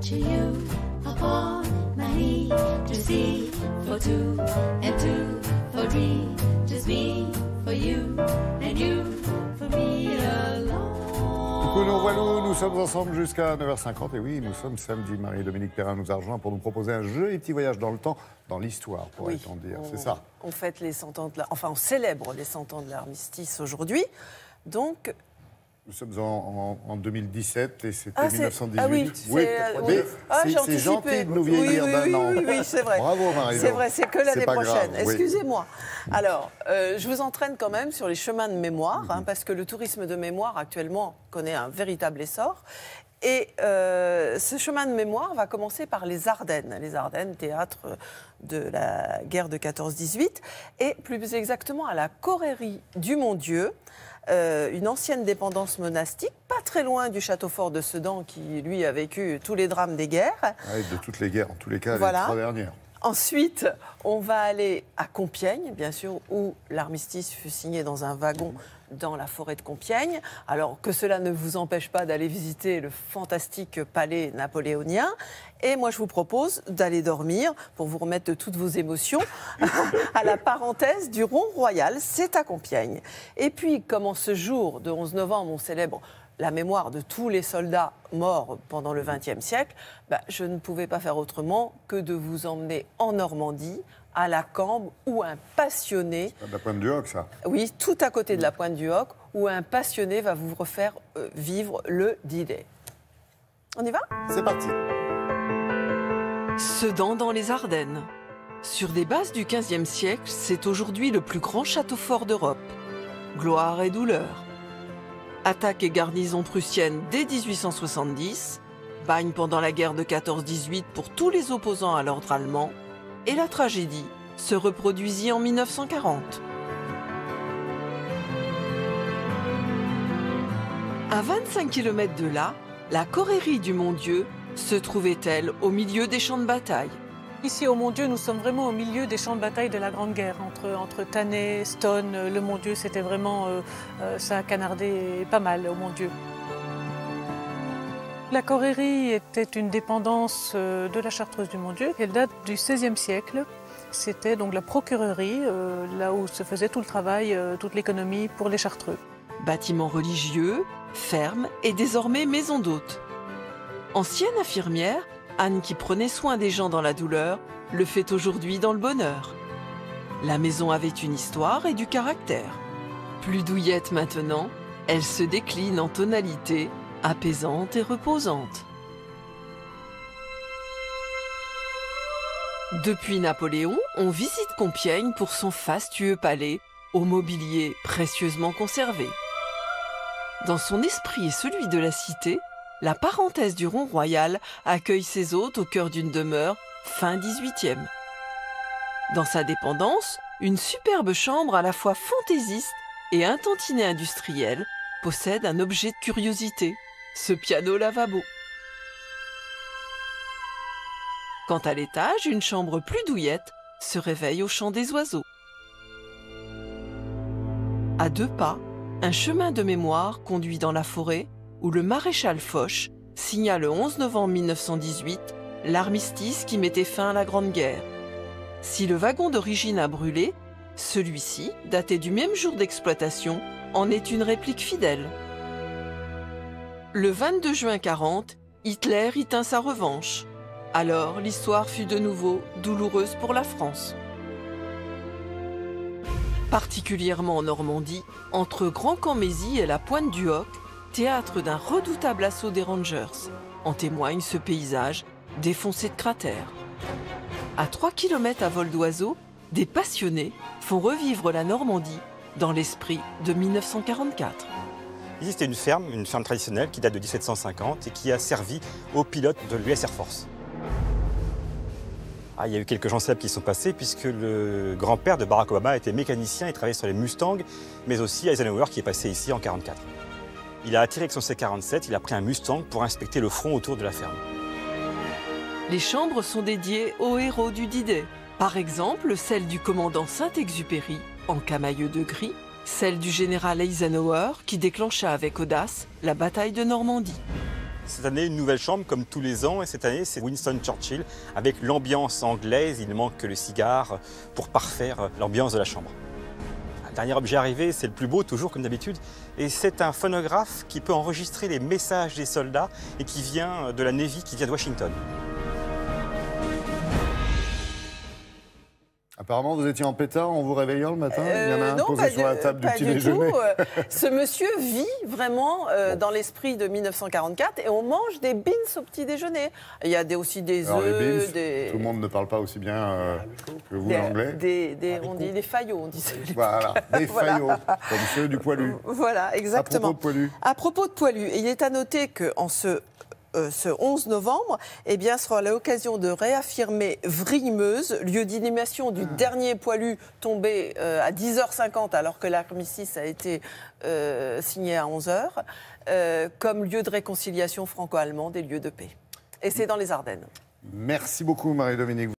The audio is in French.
to you upon my knee. Just me for two and two for three. Just me for you and you for me alone. Coucou nos Walloons, nous sommes ensemble jusqu'à 9h50 et oui, nous sommes samedi. Marie-Dominique Perrin nous a rejoint pour nous proposer un joli petit voyage dans le temps, dans l'histoire, pourrait-on dire, c'est ça. On fête les 100 ans on célèbre les 100 ans de l'armistice aujourd'hui, donc... Nous sommes en 2017 et c'était 1918. Ah oui, c'est gentil de nous vieillir d'un an. Oui, c'est vrai. Bravo Marie. C'est vrai, c'est que l'année prochaine. Grave, oui. Excusez-moi. Alors, je vous entraîne quand même sur les chemins de mémoire, parce que le tourisme de mémoire actuellement connaît un véritable essor. Et ce chemin de mémoire va commencer par les Ardennes. Les Ardennes, théâtre de la guerre de 14-18, et plus exactement à la Correrie du Mont-Dieu, une ancienne dépendance monastique, pas très loin du château fort de Sedan, qui, lui, a vécu tous les drames des guerres. Oui, de toutes les guerres, en tous les cas, voilà. Les 3 dernières. Ensuite, on va aller à Compiègne, bien sûr, où l'armistice fut signé dans un wagon dans la forêt de Compiègne. Alors que cela ne vous empêche pas d'aller visiter le fantastique palais napoléonien. Et moi, je vous propose d'aller dormir pour vous remettre de toutes vos émotions à la parenthèse du Rond Royal. C'est à Compiègne. Et puis, comme en ce jour de 11 novembre, on célèbre la mémoire de tous les soldats morts pendant le XXe siècle, je ne pouvais pas faire autrement que de vous emmener en Normandie, à la Cambre, où un passionné... C'est pas de la Pointe du Hoc, ça? Oui, tout à côté de la Pointe du Hoc, où un passionné va vous refaire vivre le D-Day. On y va? C'est parti. Sedan dans les Ardennes. Sur des bases du XVe siècle, c'est aujourd'hui le plus grand château fort d'Europe. Gloire et douleur. Attaque et garnison prussienne dès 1870, bagne pendant la guerre de 14-18 pour tous les opposants à l'ordre allemand, et la tragédie se reproduisit en 1940. À 25 km de là, la Correrie du Mont-Dieu se trouvait-elle au milieu des champs de bataille. Ici au Mont-Dieu, nous sommes vraiment au milieu des champs de bataille de la Grande Guerre. Entre Tannay, Stonne, le Mont-Dieu, c'était vraiment... ça a canardé pas mal au Mont-Dieu. La Correrie était une dépendance de la Chartreuse du Mont-Dieu. Elle date du XVIe siècle. C'était donc la procurerie, là où se faisait tout le travail, toute l'économie pour les Chartreux. Bâtiment religieux, ferme et désormais maison d'hôtes. Ancienne infirmière, Anne, qui prenait soin des gens dans la douleur, le fait aujourd'hui dans le bonheur. La maison avait une histoire et du caractère. Plus douillette maintenant, elle se décline en tonalités apaisante et reposante. Depuis Napoléon, on visite Compiègne pour son fastueux palais, au mobilier précieusement conservé. Dans son esprit et celui de la cité, la parenthèse du Rond Royal accueille ses hôtes au cœur d'une demeure fin 18e. Dans sa dépendance, une superbe chambre à la fois fantaisiste et un tantinet industriel possède un objet de curiosité, ce piano lavabo. Quant à l'étage, une chambre plus douillette se réveille au chant des oiseaux. À 2 pas, un chemin de mémoire conduit dans la forêt où le maréchal Foch signa le 11 novembre 1918 l'armistice qui mettait fin à la Grande Guerre. Si le wagon d'origine a brûlé, celui-ci, daté du même jour d'exploitation, en est une réplique fidèle. Le 22 juin 40, Hitler y tint sa revanche. Alors, l'histoire fut de nouveau douloureuse pour la France. Particulièrement en Normandie, entre Grand-Camézy et la Pointe du Hoc, théâtre d'un redoutable assaut des Rangers. En témoigne ce paysage défoncé de cratères. À 3 km à vol d'oiseau, des passionnés font revivre la Normandie dans l'esprit de 1944. Ici, c'était une ferme traditionnelle qui date de 1750 et qui a servi aux pilotes de l'US Air Force. Il y a eu quelques gens célèbres qui sont passés puisque le grand-père de Barack Obama était mécanicien et travaillait sur les Mustangs, mais aussi Eisenhower qui est passé ici en 1944. Il a atterri avec son C-47, il a pris un Mustang pour inspecter le front autour de la ferme. Les chambres sont dédiées aux héros du D-Day. Par exemple, celle du commandant Saint-Exupéry, en camailleux de gris, celle du général Eisenhower, qui déclencha avec audace la bataille de Normandie. Cette année, une nouvelle chambre comme tous les ans, et cette année, c'est Winston Churchill avec l'ambiance anglaise. Il ne manque que le cigare pour parfaire l'ambiance de la chambre. Le dernier objet arrivé, c'est le plus beau, toujours comme d'habitude, et c'est un phonographe qui peut enregistrer les messages des soldats et qui vient de la Navy, qui vient de Washington. Apparemment, vous étiez en pétard en vous réveillant le matin. Il y en a un non, posé sur la table du petit déjeuner. Ce monsieur vit vraiment dans l'esprit de 1944 et on mange des beans au petit déjeuner. Il y a aussi des Alors, œufs. les beans, tout le monde ne parle pas aussi bien que vous l'anglais. On dit des faillots, on dit ça. Voilà, des faillots, comme ceux du poilu. Voilà, exactement. À propos de poilu. À propos de poilu, il est à noter qu'en ce 11 novembre, eh bien, sera l'occasion de réaffirmer Vry-Meuse, lieu d'inhumation du dernier poilu tombé à 10h50 alors que l'armistice a été signé à 11h, comme lieu de réconciliation franco-allemande et lieu de paix. Et c'est dans les Ardennes. Merci beaucoup Marie-Dominique.